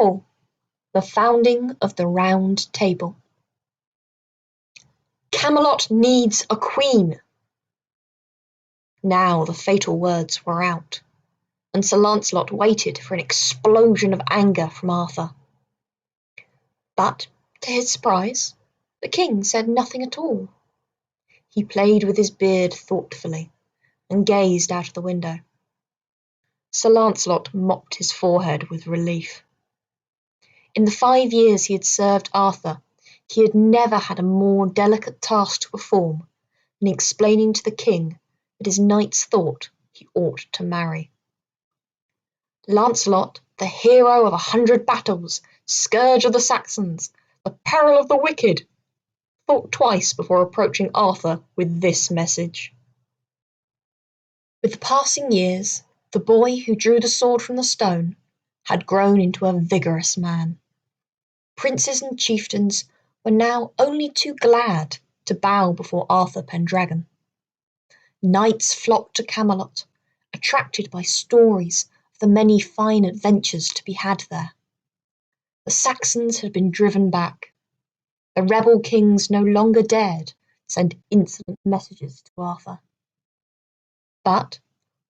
4. The founding of the Round Table. Camelot needs a queen. Now the fatal words were out, and Sir Lancelot waited for an explosion of anger from Arthur. But, to his surprise, the king said nothing at all. He played with his beard thoughtfully and gazed out of the window. Sir Lancelot mopped his forehead with relief. In the 5 years he had served Arthur, he had never had a more delicate task to perform than explaining to the king that his knights thought he ought to marry. Lancelot, the hero of 100 battles, scourge of the Saxons, the peril of the wicked, thought twice before approaching Arthur with this message. With the passing years, the boy who drew the sword from the stone had grown into a vigorous man. Princes and chieftains were now only too glad to bow before Arthur Pendragon. Knights flocked to Camelot, attracted by stories of the many fine adventures to be had there. The Saxons had been driven back. The rebel kings no longer dared send insolent messages to Arthur. But,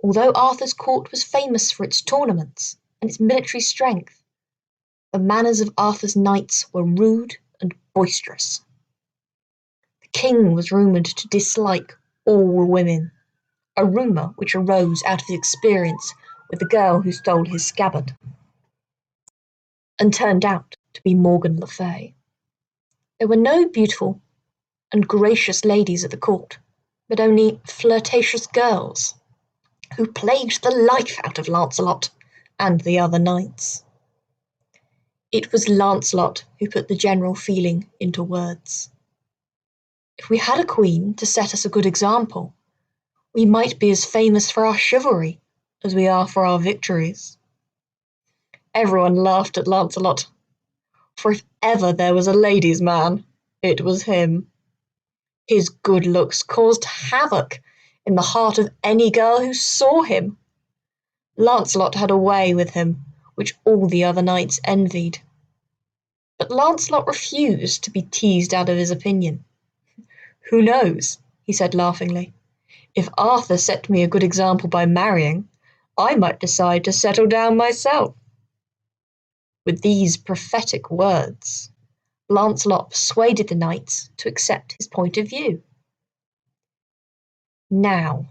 although Arthur's court was famous for its tournaments and its military strength, the manners of Arthur's knights were rude and boisterous. The king was rumoured to dislike all women, a rumour which arose out of his experience with the girl who stole his scabbard, and turned out to be Morgan Le Fay. There were no beautiful and gracious ladies at the court, but only flirtatious girls, who plagued the life out of Lancelot and the other knights. It was Lancelot who put the general feeling into words. If we had a queen to set us a good example, we might be as famous for our chivalry as we are for our victories. Everyone laughed at Lancelot, for if ever there was a ladies' man, it was him. His good looks caused havoc in the heart of any girl who saw him. Lancelot had a way with him which all the other knights envied. But Lancelot refused to be teased out of his opinion. "Who knows," he said laughingly, "if Arthur set me a good example by marrying, I might decide to settle down myself." With these prophetic words, Lancelot persuaded the knights to accept his point of view. Now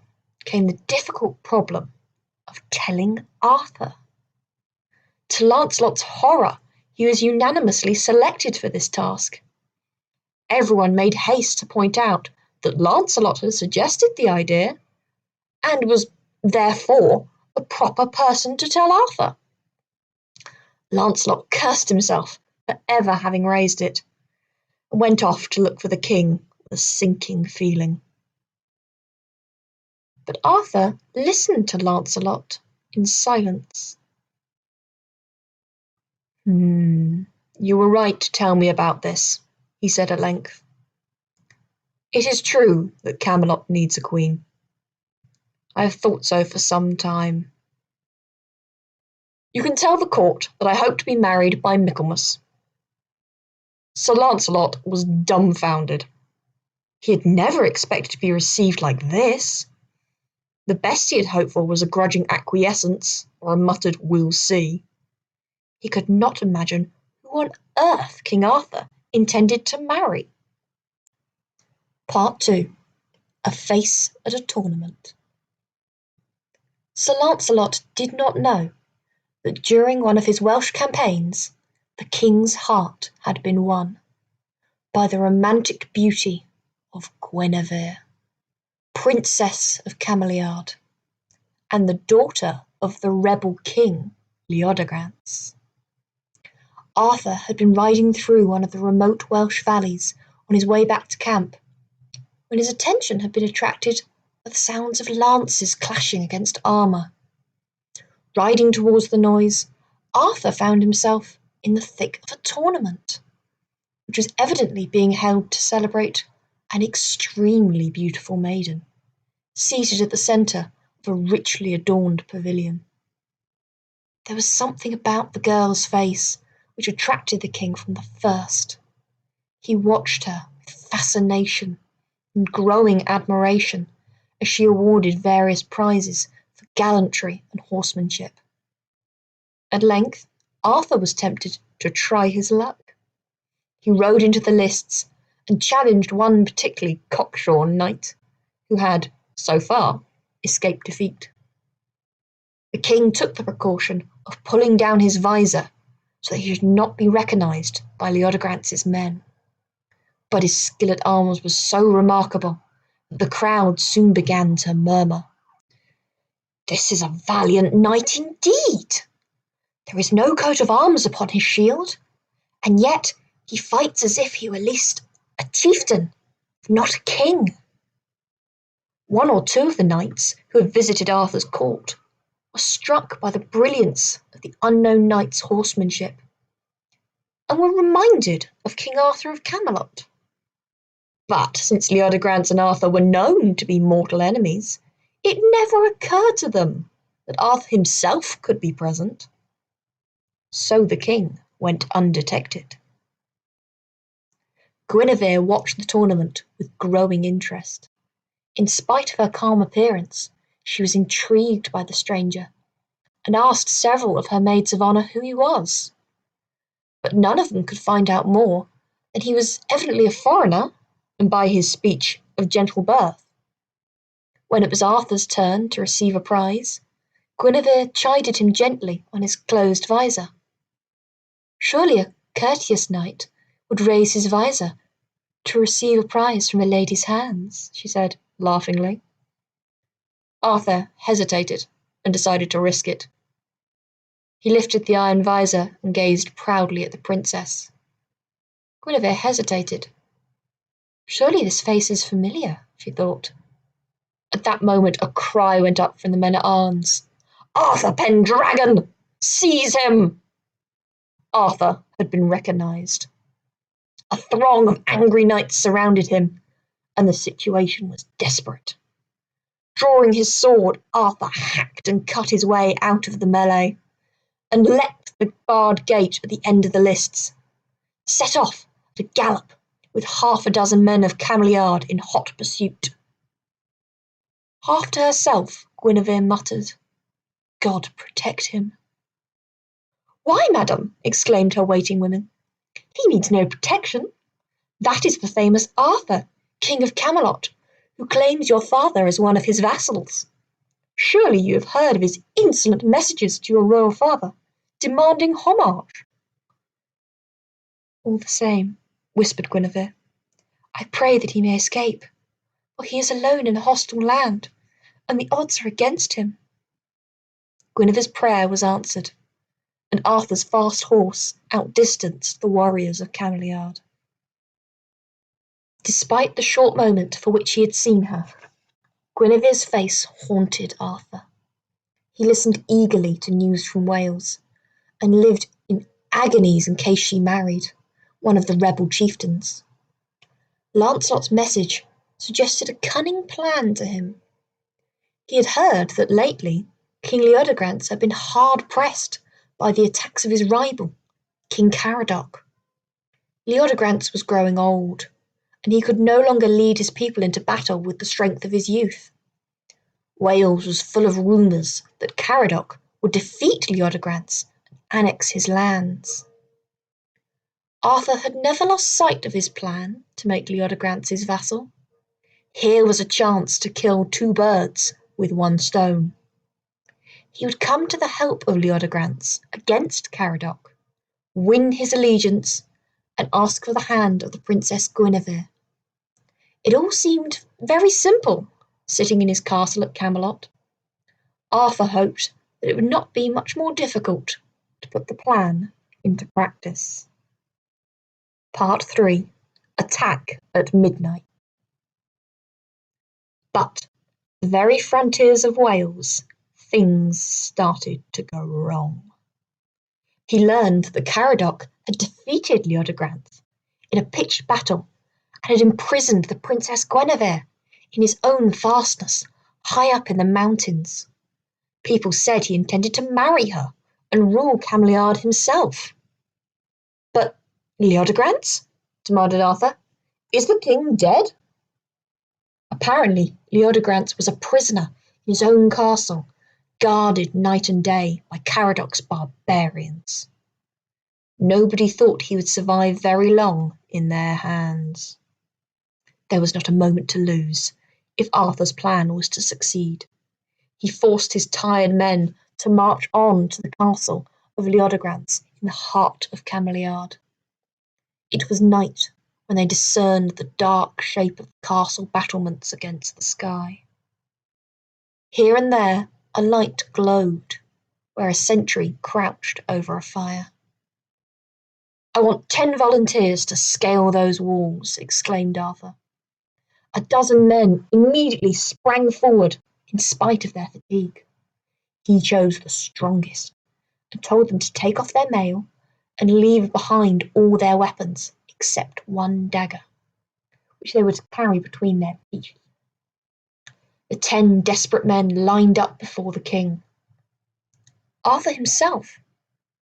came the difficult problem of telling Arthur. To Lancelot's horror, he was unanimously selected for this task. Everyone made haste to point out that Lancelot had suggested the idea, and was therefore the proper person to tell Arthur. Lancelot cursed himself for ever having raised it, and went off to look for the king with a sinking feeling. But Arthur listened to Lancelot in silence. "You were right to tell me about this," he said at length. "It is true that Camelot needs a queen. I have thought so for some time. You can tell the court that I hope to be married by Michaelmas." Sir Lancelot was dumbfounded. He had never expected to be received like this. The best he had hoped for was a grudging acquiescence or a muttered "we'll see." He could not imagine who on earth King Arthur intended to marry. Part 2. A Face at a Tournament. Sir Lancelot did not know that during one of his Welsh campaigns, the king's heart had been won by the romantic beauty of Guinevere, Princess of Cameliard, and the daughter of the rebel king Leodegrance. Arthur had been riding through one of the remote Welsh valleys on his way back to camp, when his attention had been attracted by the sounds of lances clashing against armour. Riding towards the noise, Arthur found himself in the thick of a tournament, which was evidently being held to celebrate an extremely beautiful maiden, seated at the centre of a richly adorned pavilion. There was something about the girl's face which attracted the king from the first. He watched her with fascination and growing admiration as she awarded various prizes for gallantry and horsemanship. At length, Arthur was tempted to try his luck. He rode into the lists and challenged one particularly cocksure knight, who had, so far, escaped defeat. The king took the precaution of pulling down his visor so that he should not be recognised by Leodogrance's men. But his skill at arms was so remarkable that the crowd soon began to murmur. "This is a valiant knight indeed! There is no coat of arms upon his shield, and yet he fights as if he were at least a chieftain, if not a king." One or two of the knights who had visited Arthur's court were struck by the brilliance of the unknown knight's horsemanship, and were reminded of King Arthur of Camelot. But since Leodegrance and Arthur were known to be mortal enemies, it never occurred to them that Arthur himself could be present. So the king went undetected. Guinevere watched the tournament with growing interest. In spite of her calm appearance, she was intrigued by the stranger, and asked several of her maids of honour who he was. But none of them could find out more than he was evidently a foreigner, and by his speech of gentle birth. When it was Arthur's turn to receive a prize, Guinevere chided him gently on his closed visor. Surely a courteous knight would raise his visor to receive a prize from a lady's hands, she said laughingly. Arthur hesitated and decided to risk it. He lifted the iron visor and gazed proudly at the princess. Guinevere hesitated. Surely this face is familiar, she thought. At that moment a cry went up from the men-at-arms. "Arthur Pendragon! Seize him!" Arthur had been recognised. A throng of angry knights surrounded him, and the situation was desperate. Drawing his sword, Arthur hacked and cut his way out of the melee, and leapt the barred gate at the end of the lists, set off at a gallop with half a dozen men of Cameliard in hot pursuit. Half to herself, Guinevere muttered, "God protect him." "Why, madam," exclaimed her waiting women, "he needs no protection. That is the famous Arthur, King of Camelot, who claims your father as one of his vassals. Surely you have heard of his insolent messages to your royal father, demanding homage." "All the same," whispered Guinevere, "I pray that he may escape, for he is alone in a hostile land, and the odds are against him." Guinevere's prayer was answered, and Arthur's fast horse outdistanced the warriors of Cameliard. Despite the short moment for which he had seen her, Guinevere's face haunted Arthur. He listened eagerly to news from Wales, and lived in agonies in case she married one of the rebel chieftains. Lancelot's message suggested a cunning plan to him. He had heard that lately King Leodegrance had been hard pressed by the attacks of his rival, King Caradoc. Leodegrance was growing old, and he could no longer lead his people into battle with the strength of his youth. Wales was full of rumours that Caradoc would defeat Leodegrance and annex his lands. Arthur had never lost sight of his plan to make Leodegrance his vassal. Here was a chance to kill two birds with one stone. He would come to the help of Leodegrance against Caradoc, win his allegiance, and ask for the hand of the Princess Guinevere. It all seemed very simple, sitting in his castle at Camelot. Arthur hoped that it would not be much more difficult to put the plan into practice. Part 3. Attack at Midnight. But at the very frontiers of Wales, things started to go wrong. He learned that Caradoc had defeated Leodegrance in a pitched battle and had imprisoned the Princess Guinevere in his own fastness high up in the mountains. People said he intended to marry her and rule Cameliard himself. Leodegrance? Demanded Arthur. Is the king dead? Apparently, Leodegrance was a prisoner in his own castle, guarded night and day by Caradoc's barbarians. Nobody thought he would survive very long in their hands. There was not a moment to lose if Arthur's plan was to succeed. He forced his tired men to march on to the castle of Leodegrance in the heart of Cameliard. It was night when they discerned the dark shape of the castle battlements against the sky. Here and there a light glowed where a sentry crouched over a fire. "I want 10 volunteers to scale those walls," exclaimed Arthur. A dozen men immediately sprang forward in spite of their fatigue. He chose the strongest and told them to take off their mail and leave behind all their weapons except one dagger, which they were to carry between their teeth. The 10 desperate men lined up before the king. Arthur himself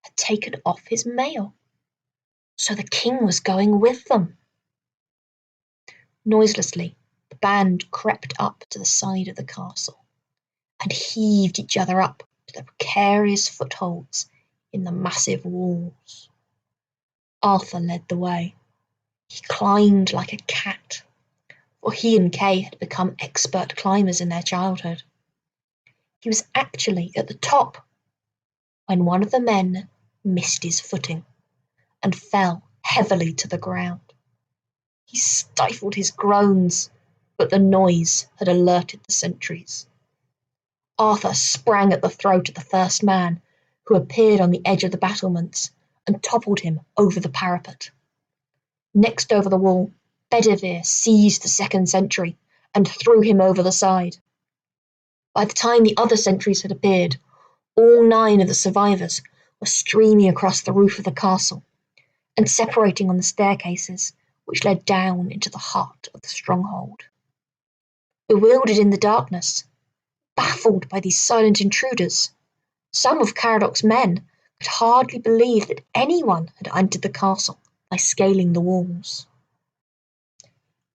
had taken off his mail, so the king was going with them. Noiselessly, the band crept up to the side of the castle and heaved each other up to their precarious footholds in the massive walls. Arthur led the way. He climbed like a cat, for he and Kay had become expert climbers in their childhood. He was actually at the top when one of the men missed his footing and fell heavily to the ground. He stifled his groans, but the noise had alerted the sentries. Arthur sprang at the throat of the first man, who appeared on the edge of the battlements, and toppled him over the parapet. Next over the wall, Bedivere seized the second sentry and threw him over the side. By the time the other sentries had appeared, all 9 of the survivors were streaming across the roof of the castle and separating on the staircases which led down into the heart of the stronghold. Bewildered in the darkness, baffled by these silent intruders, some of Caradoc's men could hardly believe that anyone had entered the castle by scaling the walls.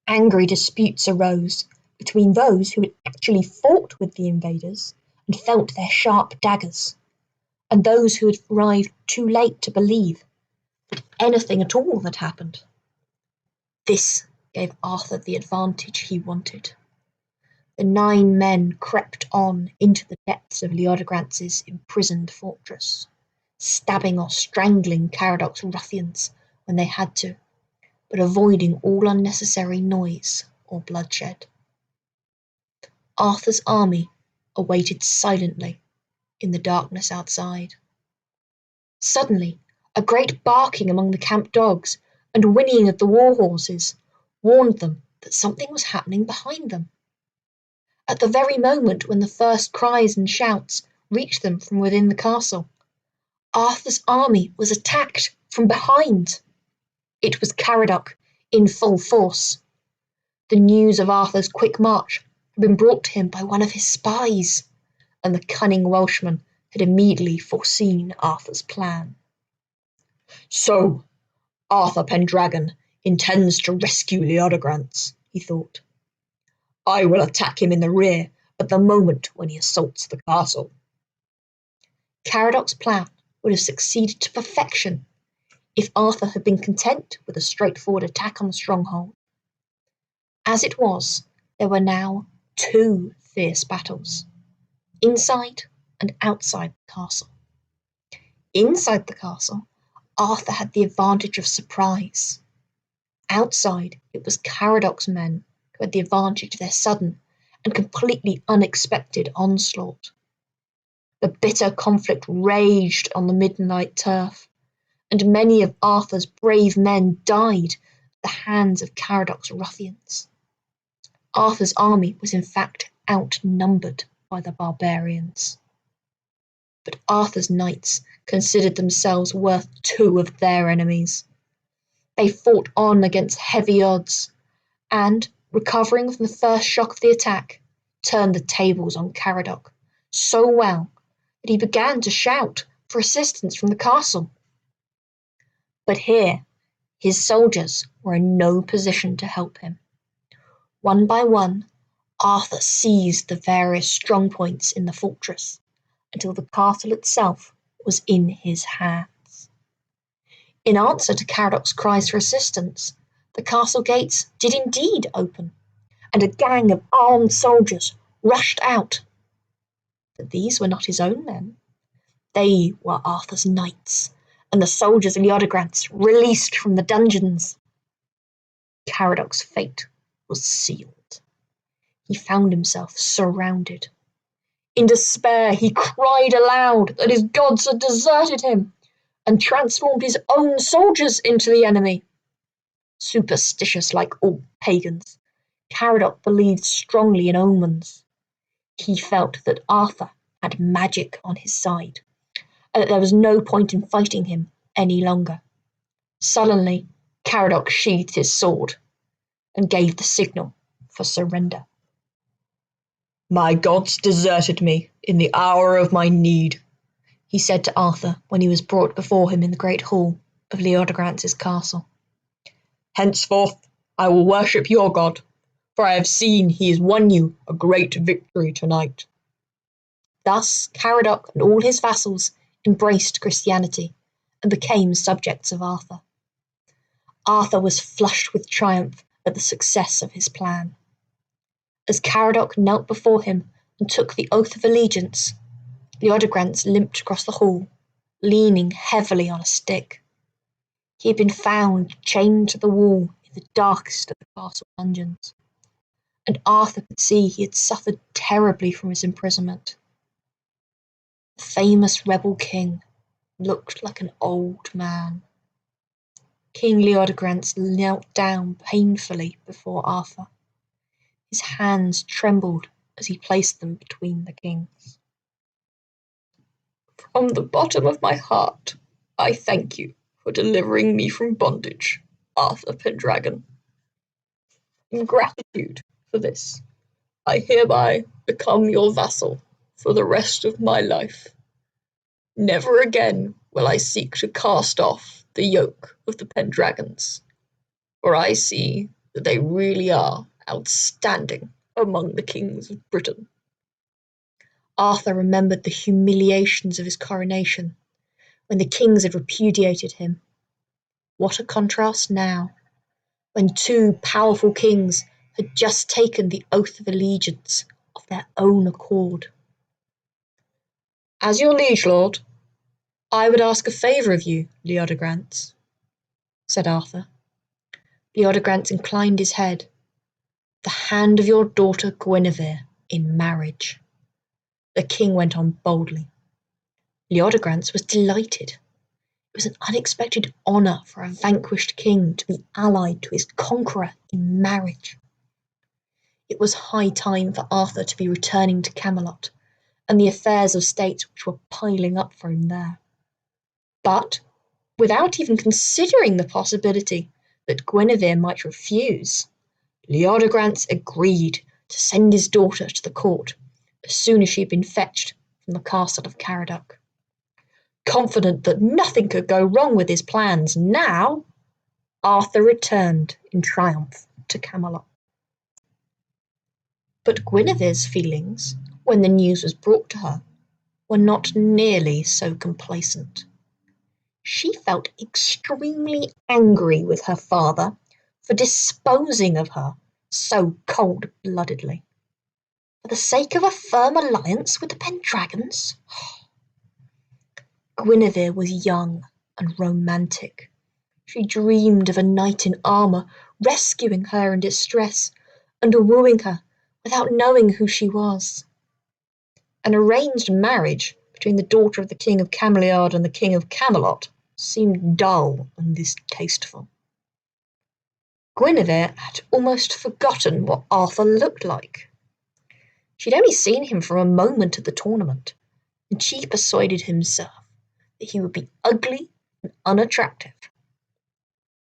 Angry disputes arose between those who had actually fought with the invaders and felt their sharp daggers, and those who had arrived too late to believe that anything at all had happened. This gave Arthur the advantage he wanted. The 9 men crept on into the depths of Leodegrance's imprisoned fortress, stabbing or strangling Caradoc's ruffians when they had to, but avoiding all unnecessary noise or bloodshed. Arthur's army awaited silently in the darkness outside. Suddenly, a great barking among the camp dogs and whinnying of the war horses warned them that something was happening behind them. At the very moment when the first cries and shouts reached them from within the castle, Arthur's army was attacked from behind. It was Caradoc in full force. The news of Arthur's quick march had been brought to him by one of his spies, and the cunning Welshman had immediately foreseen Arthur's plan. "So, Arthur Pendragon intends to rescue Leodegrance," he thought. "I will attack him in the rear at the moment when he assaults the castle." Caradoc's plan would have succeeded to perfection if Arthur had been content with a straightforward attack on the stronghold. As it was, there were now 2 fierce battles, inside and outside the castle. Inside the castle, Arthur had the advantage of surprise. Outside, it was Caradoc's men who had the advantage of their sudden and completely unexpected onslaught. The bitter conflict raged on the midnight turf, and many of Arthur's brave men died at the hands of Caradoc's ruffians. Arthur's army was in fact outnumbered by the barbarians. But Arthur's knights considered themselves worth 2 of their enemies. They fought on against heavy odds, and, recovering from the first shock of the attack, turned the tables on Caradoc so well that he began to shout for assistance from the castle. But here His soldiers were in no position to help him. One by one, Arthur seized the various strong points in the fortress until the castle itself was in his hands. In answer to Caradoc's cries for assistance, the castle gates did indeed open, and a gang of armed soldiers rushed out. But these were not his own men. They were Arthur's knights, and the soldiers Leodegrance released from the dungeons. Caradoc's fate was sealed. He found himself surrounded. In despair, he cried aloud that his gods had deserted him and transformed his own soldiers into the enemy. Superstitious like all pagans, Caradoc believed strongly in omens. He felt that Arthur had magic on his side, and that there was no point in fighting him any longer. Sullenly, Caradoc sheathed his sword and gave the signal for surrender. "My gods deserted me in the hour of my need," he said to Arthur when he was brought before him in the great hall of Leodegrance's castle. "Henceforth I will worship your god, for I have seen he has won you a great victory tonight." Thus Caradoc and all his vassals embraced Christianity and became subjects of Arthur. Arthur was flushed with triumph at the success of his plan. As Caradoc knelt before him and took the oath of allegiance, Leodegrance limped across the hall, leaning heavily on a stick. He had been found chained to the wall in the darkest of the castle dungeons, and Arthur could see he had suffered terribly from his imprisonment. The famous rebel king looked like an old man. King Leodegrance knelt down painfully before Arthur. His hands trembled as he placed them between the king's. "From the bottom of my heart, I thank you for delivering me from bondage, Arthur Pendragon. In gratitude for this, I hereby become your vassal for the rest of my life. Never again will I seek to cast off the yoke of the Pendragons, for I see that they really are outstanding among the kings of Britain." Arthur remembered the humiliations of his coronation, when the kings had repudiated him. What a contrast now, when two powerful kings had just taken the oath of allegiance of their own accord. "As your liege lord, I would ask a favour of you, Leodegrance," said Arthur. Leodegrance inclined his head. "The hand of your daughter Guinevere in marriage." The king went on boldly. Leodegrance was delighted. It was an unexpected honour for a vanquished king to be allied to his conqueror in marriage. It was high time for Arthur to be returning to Camelot and the affairs of state which were piling up for him there. But, without even considering the possibility that Guinevere might refuse, Leodegrance agreed to send his daughter to the court as soon as she had been fetched from the castle of Caradoc. Confident that nothing could go wrong with his plans now, Arthur returned in triumph to Camelot. But Guinevere's feelings, when the news was brought to her, were not nearly so complacent. She felt extremely angry with her father for disposing of her so cold-bloodedly. For the sake of a firm alliance with the Pendragons? Guinevere was young and romantic. She dreamed of a knight in armour rescuing her in distress and wooing her without knowing who she was. An arranged marriage between the daughter of the King of Cameliard and the King of Camelot seemed dull and distasteful. Guinevere had almost forgotten what Arthur looked like. She'd only seen him for a moment at the tournament, and she persuaded herself that he would be ugly and unattractive.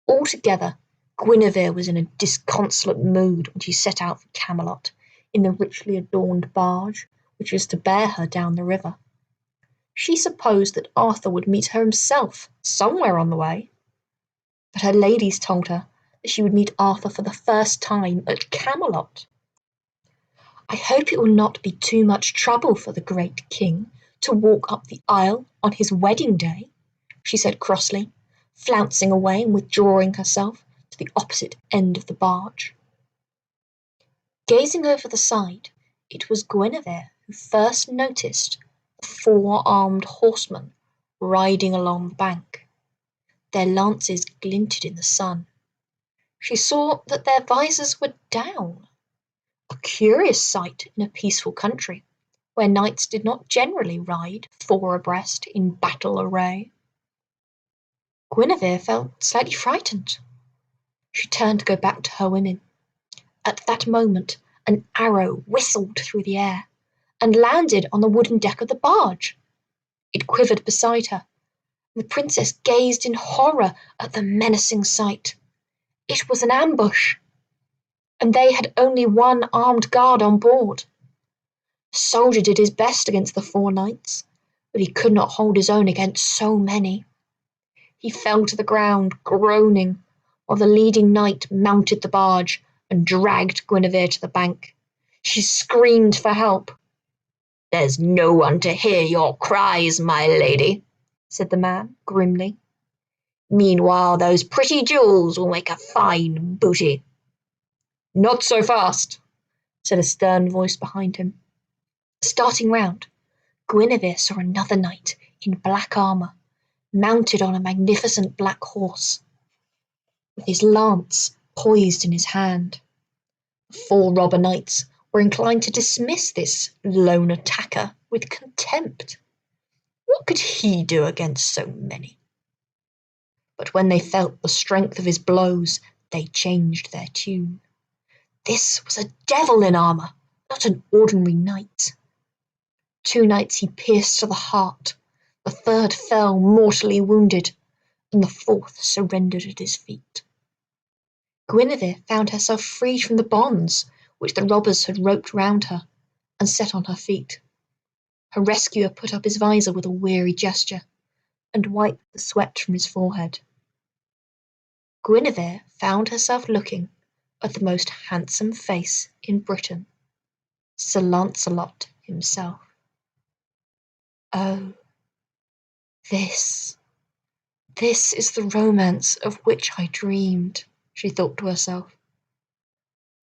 Altogether, Guinevere was in a disconsolate mood when she set out for Camelot in the richly adorned barge which was to bear her down the river. She supposed that Arthur would meet her himself somewhere on the way. but her ladies told her that she would meet Arthur for the first time at Camelot. "I hope it will not be too much trouble for the great king to walk up the aisle on his wedding day," she said crossly, flouncing away and withdrawing herself to the opposite end of the barge. Gazing over the side, it was Guinevere who first noticed the 4-armed horsemen riding along the bank. Their lances glinted in the sun. She saw that their visors were down, a curious sight in a peaceful country where knights did not generally ride 4 abreast in battle array. Guinevere felt slightly frightened. She turned to go back to her women. At that moment, an arrow whistled through the air and landed on the wooden deck of the barge. It quivered beside her. The princess gazed in horror at the menacing sight. It was an ambush, and they had only 1 armed guard on board. The soldier did his best against the 4 knights, but he could not hold his own against so many. He fell to the ground, groaning, while the leading knight mounted the barge and dragged Guinevere to the bank. She screamed for help. "There's no one to hear your cries, my lady," said the man grimly. "Meanwhile, those pretty jewels will make a fine booty." "Not so fast," said a stern voice behind him. Starting round, Guinevere saw another knight in black armour, mounted on a magnificent black horse, with his lance poised in his hand. The 4 robber knights were inclined to dismiss this lone attacker with contempt. What could he do against so many? But when they felt the strength of his blows, they changed their tune. This was a devil in armour, not an ordinary knight. 2 knights he pierced to the heart, the 3rd fell mortally wounded, and the 4th surrendered at his feet. Guinevere found herself freed from the bonds which the robbers had roped round her, and set on her feet. Her rescuer put up his visor with a weary gesture, and wiped the sweat from his forehead. Guinevere found herself looking at the most handsome face in Britain, Sir Lancelot himself. Oh, this is the romance of which I dreamed, she thought to herself.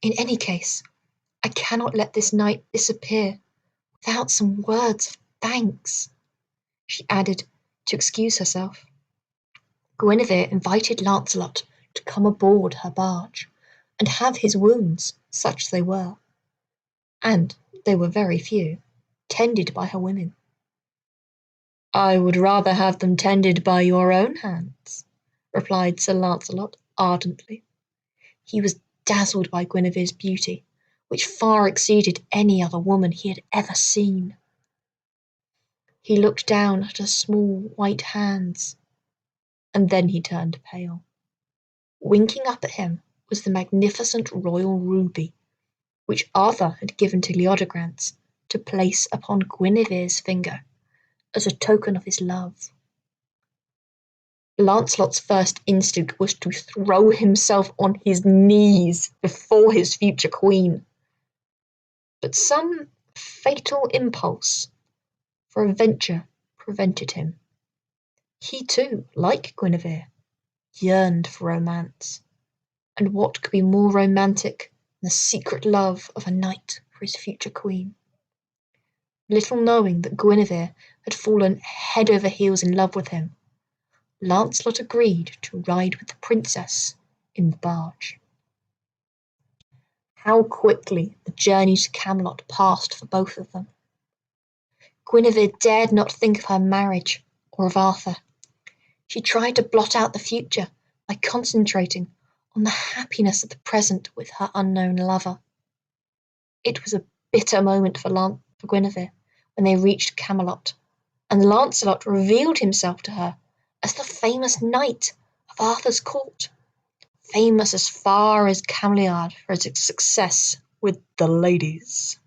In any case, I cannot let this night disappear without some words of thanks, she added to excuse herself. Guinevere invited Lancelot to come aboard her barge and have his wounds, such they were, and they were very few, tended by her women. "I would rather have them tended by your own hands," replied Sir Lancelot ardently. He was dazzled by Guinevere's beauty, which far exceeded any other woman he had ever seen. He looked down at her small white hands, and then he turned pale. Winking up at him was the magnificent royal ruby, which Arthur had given to Leodegrance to place upon Guinevere's finger as a token of his love. Lancelot's first instinct was to throw himself on his knees before his future queen, but some fatal impulse for adventure prevented him. He too, like Guinevere, yearned for romance, and what could be more romantic than the secret love of a knight for his future queen? Little knowing that Guinevere had fallen head over heels in love with him, Lancelot agreed to ride with the princess in the barge. How quickly the journey to Camelot passed for both of them. Guinevere dared not think of her marriage or of Arthur. She tried to blot out the future by concentrating on the happiness of the present with her unknown lover. It was a bitter moment for Guinevere when they reached Camelot, and Lancelot revealed himself to her as the famous knight of Arthur's court, famous as far as Cameliard for his success with the ladies.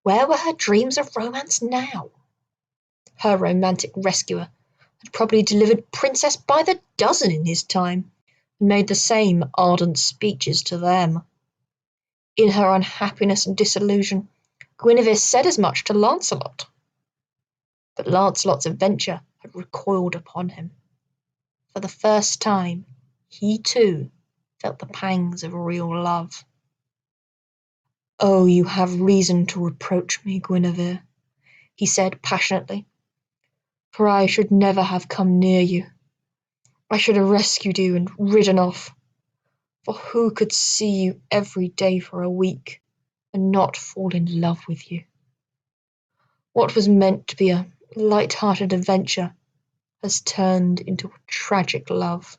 Where were her dreams of romance now? Her romantic rescuer had probably delivered Princess by the dozen in his time, and made the same ardent speeches to them. In her unhappiness and disillusion, Guinevere said as much to Lancelot. But Lancelot's adventure had recoiled upon him. For the first time, he too felt the pangs of real love. "Oh, you have reason to reproach me, Guinevere," he said passionately, "for I should never have come near you. I should have rescued you and ridden off. For who could see you every day for a week and not fall in love with you? What was meant to be a light-hearted adventure has turned into a tragic love,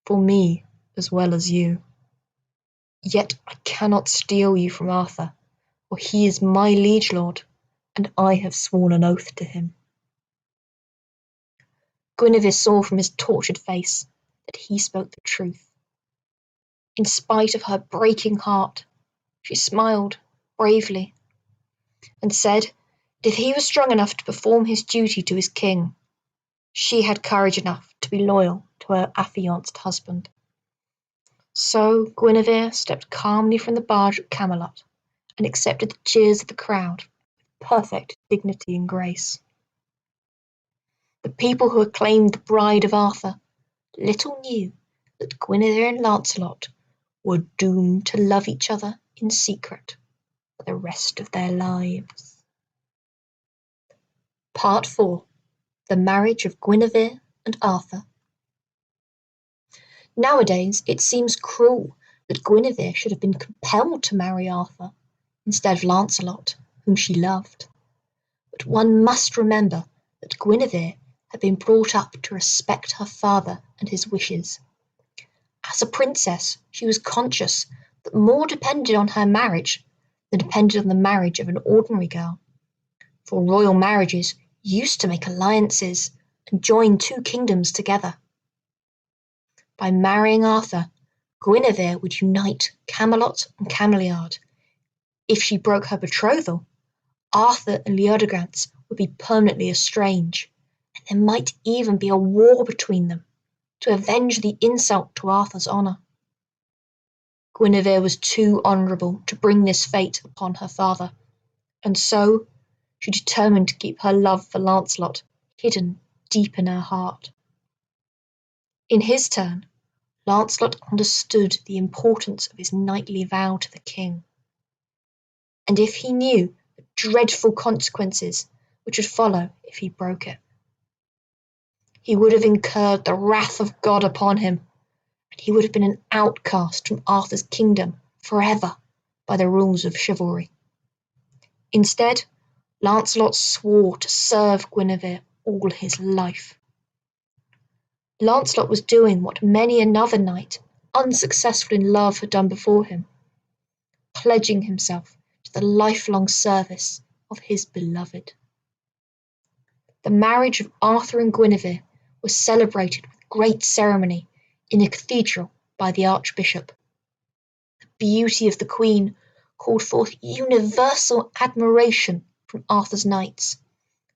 for me as well as you. Yet I cannot steal you from Arthur, for he is my liege lord, and I have sworn an oath to him." Guinevere saw from his tortured face that he spoke the truth. In spite of her breaking heart, she smiled bravely and said that if he was strong enough to perform his duty to his king, she had courage enough to be loyal to her affianced husband. So Guinevere stepped calmly from the barge at Camelot and accepted the cheers of the crowd with perfect dignity and grace. The people who acclaimed the bride of Arthur little knew that Guinevere and Lancelot were doomed to love each other in secret for the rest of their lives. Part 4. The Marriage of Guinevere and Arthur. Nowadays it seems cruel that Guinevere should have been compelled to marry Arthur instead of Lancelot, whom she loved. But one must remember that Guinevere had been brought up to respect her father and his wishes. As a princess, she was conscious that more depended on her marriage than depended on the marriage of an ordinary girl. For royal marriages used to make alliances and join two kingdoms together. By marrying Arthur, Guinevere would unite Camelot and Cameliard. If she broke her betrothal, Arthur and Leodegrance would be permanently estranged, and there might even be a war between them to avenge the insult to Arthur's honour. Guinevere was too honourable to bring this fate upon her father, and so she determined to keep her love for Lancelot hidden deep in her heart. In his turn, Lancelot understood the importance of his knightly vow to the king, and if he knew the dreadful consequences which would follow if he broke it, he would have incurred the wrath of God upon him, and he would have been an outcast from Arthur's kingdom forever by the rules of chivalry. Instead, Lancelot swore to serve Guinevere all his life. Lancelot was doing what many another knight unsuccessful in love had done before him, pledging himself to the lifelong service of his beloved. The marriage of Arthur and Guinevere was celebrated with great ceremony in a cathedral by the archbishop. The beauty of the queen called forth universal admiration from Arthur's knights,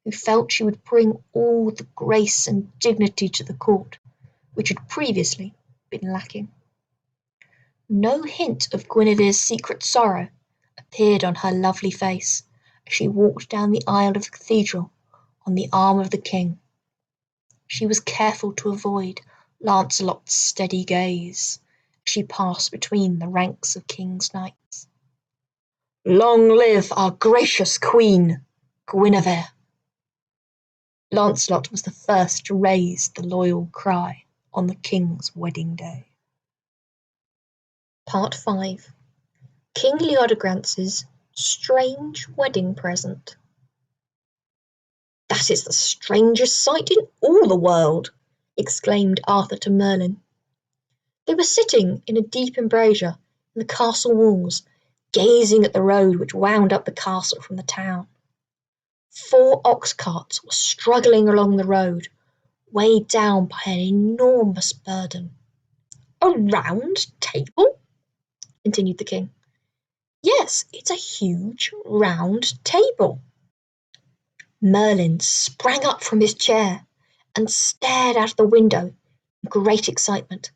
who felt she would bring all the grace and dignity to the court which had previously been lacking. No hint of Guinevere's secret sorrow appeared on her lovely face as she walked down the aisle of the cathedral on the arm of the king. She was careful to avoid Lancelot's steady gaze as she passed between the ranks of king's knights. "Long live our gracious queen, Guinevere!" Lancelot was the first to raise the loyal cry on the king's wedding day. Part 5. King Leodegrance's strange wedding present. "That is the strangest sight in all the world," exclaimed Arthur to Merlin. They were sitting in a deep embrasure in the castle walls, gazing at the road which wound up the castle from the town. 4 ox carts were struggling along the road, weighed down by an enormous burden. "A round table?" continued the king. "Yes, it's a huge round table." Merlin sprang up from his chair and stared out of the window in great excitement.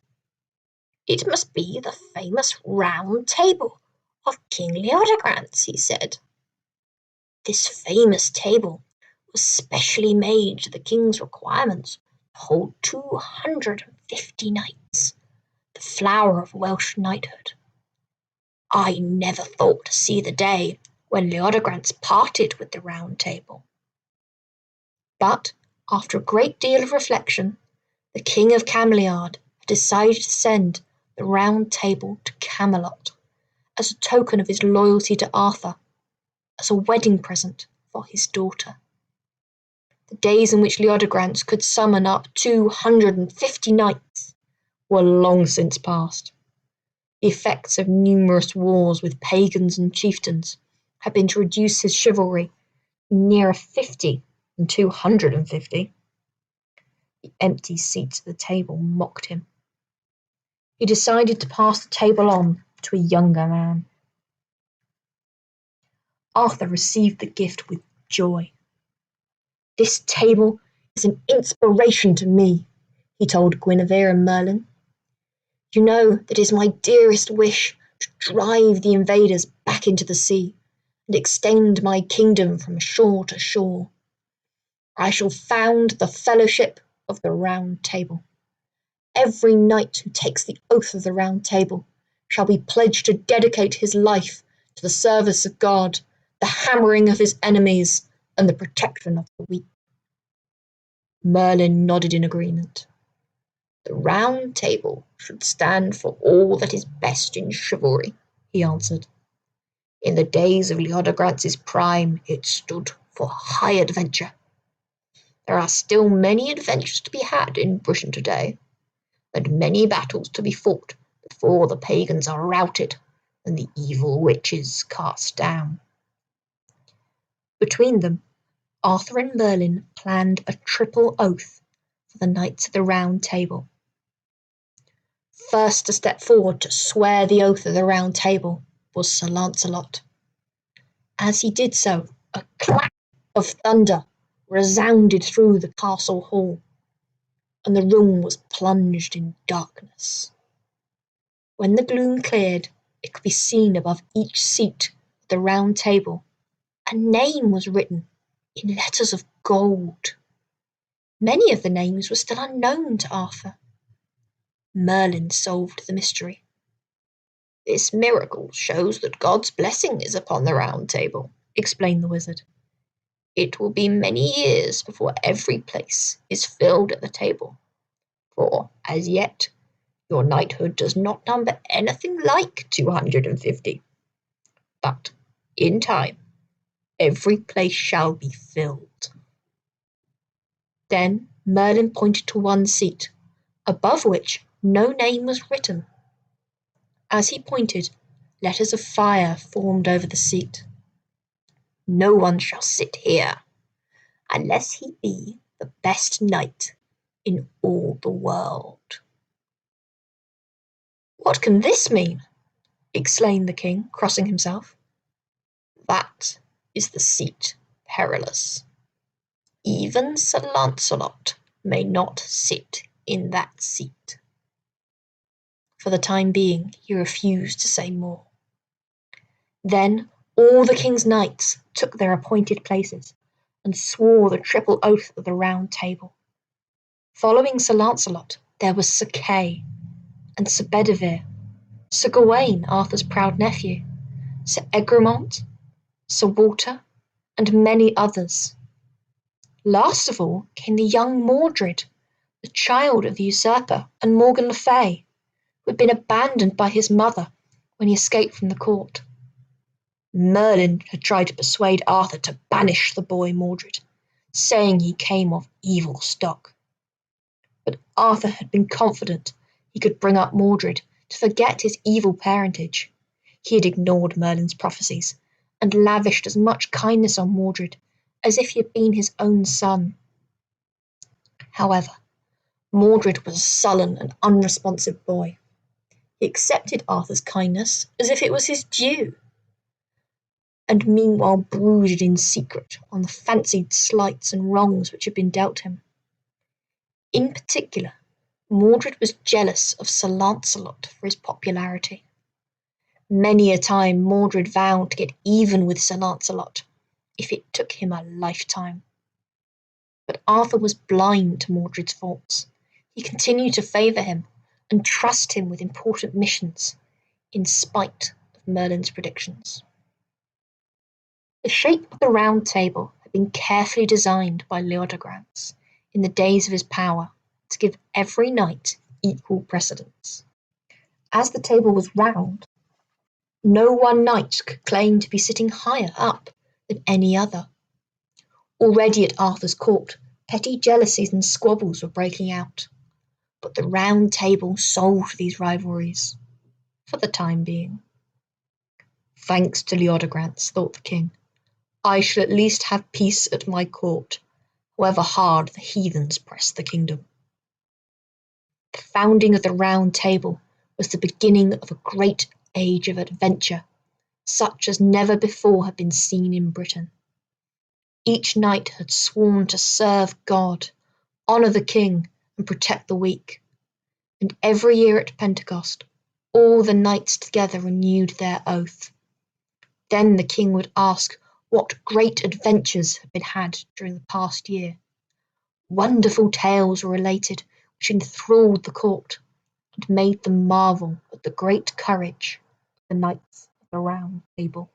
"It must be the famous round table of King Leodegrance," he said. "This famous table was specially made to the king's requirements to hold 250 knights, the flower of Welsh knighthood. I never thought to see the day when Leodegrance parted with the round table." But, after a great deal of reflection, the King of Cameliard had decided to send the round table to Camelot as a token of his loyalty to Arthur, as a wedding present for his daughter. The days in which Leodegrance could summon up 250 knights were long since past. The effects of numerous wars with pagans and chieftains had been to reduce his chivalry nearer 50 than 250. The empty seats at the table mocked him. He decided to pass the table on to a younger man. Arthur received the gift with joy. "This table is an inspiration to me," he told Guinevere and Merlin. "You know that it is my dearest wish to drive the invaders back into the sea and extend my kingdom from shore to shore. I shall found the Fellowship of the Round Table. Every knight who takes the oath of the Round Table shall be pledged to dedicate his life to the service of God, the hammering of his enemies, and the protection of the weak." Merlin nodded in agreement. "The Round Table should stand for all that is best in chivalry," he answered. "In the days of Leodegrance's prime it stood for high adventure. There are still many adventures to be had in Britain today, and many battles to be fought before the pagans are routed and the evil witches cast down." Between them, Arthur and Merlin planned a triple oath for the Knights of the Round Table. First to step forward to swear the oath of the Round Table was Sir Lancelot. As he did so, a clap of thunder resounded through the castle hall, and the room was plunged in darkness. When the gloom cleared, it could be seen above each seat at the Round Table a name was written in letters of gold. Many of the names were still unknown to Arthur. Merlin solved the mystery. "This miracle shows that God's blessing is upon the Round Table," explained the wizard. "It will be many years before every place is filled at the table, for, as yet, your knighthood does not number anything like 250. But, in time, every place shall be filled." Then Merlin pointed to one seat, above which no name was written. As he pointed, letters of fire formed over the seat. "No one shall sit here, unless he be the best knight in all the world." "What can this mean?" exclaimed the king, crossing himself. "That is the seat Perilous. Even Sir Lancelot may not sit in that seat." For the time being, he refused to say more. Then all the king's knights took their appointed places and swore the triple oath of the Round Table. Following Sir Lancelot, there was Sir Kay and Sir Bedivere, Sir Gawain, Arthur's proud nephew, Sir Egremont, Sir Walter, and many others. Last of all came the young Mordred, the child of the usurper and Morgan le Fay, who had been abandoned by his mother when he escaped from the court. Merlin had tried to persuade Arthur to banish the boy Mordred, saying he came of evil stock. But Arthur had been confident he could bring up Mordred to forget his evil parentage. He had ignored Merlin's prophecies and lavished as much kindness on Mordred as if he had been his own son. However, Mordred was a sullen and unresponsive boy. He accepted Arthur's kindness as if it was his due, and meanwhile brooded in secret on the fancied slights and wrongs which had been dealt him. In particular, Mordred was jealous of Sir Lancelot for his popularity. Many a time Mordred vowed to get even with Sir Lancelot, if it took him a lifetime. But Arthur was blind to Mordred's faults. He continued to favour him and trust him with important missions, in spite of Merlin's predictions. The shape of the Round Table had been carefully designed by Leodegrance in the days of his power to give every knight equal precedence. As the table was round, no one knight could claim to be sitting higher up than any other. Already at Arthur's court, petty jealousies and squabbles were breaking out, but the Round Table solved these rivalries, for the time being. Thanks to Leodegrance, thought the king, I shall at least have peace at my court, however hard the heathens press the kingdom. The founding of the Round Table was the beginning of a great age of adventure, such as never before had been seen in Britain. Each knight had sworn to serve God, honour the king, and protect the weak. And every year at Pentecost, all the knights together renewed their oath. Then the king would ask what great adventures had been had during the past year. Wonderful tales were related which enthralled the court and made them marvel at the great courage of the knights of the Round Table.